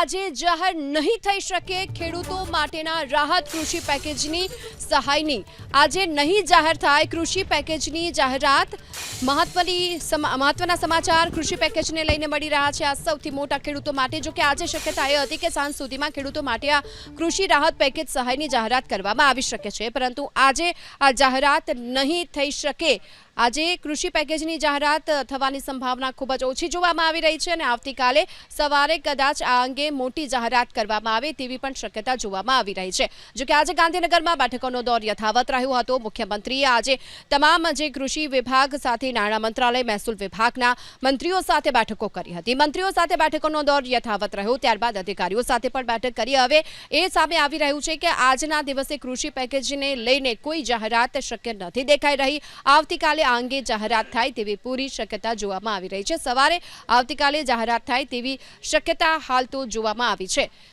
આજે જાહેર નહીં થઈ શકે ખેડૂતો માટેના રાહત કૃષિ પેકેજની સહાયની આજે નહીં જાહેર થાય કૃષિ પેકેજની જાહેરાત મહત્વના સમાચાર કૃષિ પેકેજને લઈને મળી રહ્યા છે। આ સૌથી મોટા ખેડૂતો માટે જો કે આજે શક્યતા એ હતી કે સાંજ સુધીમાં ખેડૂતો માટે આ કૃષિ રાહત પેકેજ સહાયની જાહેરાત કરવામાં આવી શકે છે, પરંતુ આજે આ જાહેરાત નહીં થઈ શકે। આજે કૃષિ પેકેજની જાહેરાત થવાની સંભાવના ખૂબ જ ઓછી જોવામાં આવી રહી છે અને આવતીકાલે સવારે કદાચ આ અંગે મોટી જાહેરાત કરવામાં આવે તેવી પણ શક્યતા જોવામાં આવી રહી છે। જો કે આજે ગાંધીનગરમાં બેઠકોનો દોર યથાવત રહ્યો હતો। મુખ્યમંત્રીએ આજે તમામ જે કૃષિ વિભાગ સાથે નાણાં મંત્રાલય મહેસૂલ વિભાગના મંત્રીઓ સાથે બેઠકો કરી હતી। મંત્રીઓ સાથે બેઠકોનો દોર યથાવત રહ્યો, ત્યારબાદ અધિકારીઓ સાથે પણ બેઠક કરી। હવે એ સામે આવી રહ્યું છે કે આજના દિવસે કૃષિ પેકેજને લઈને કોઈ જાહેરાત શક્ય નથી દેખાઈ રહી। આવતીકાલે આ અંગે જાહેરાત થાય તેવી પૂરી શક્યતા જોવામાં આવી રહી છે। સવારે આવતીકાલે જાહેરાત થાય તેવી શક્યતા હાલ તો જોવામાં આવી છે।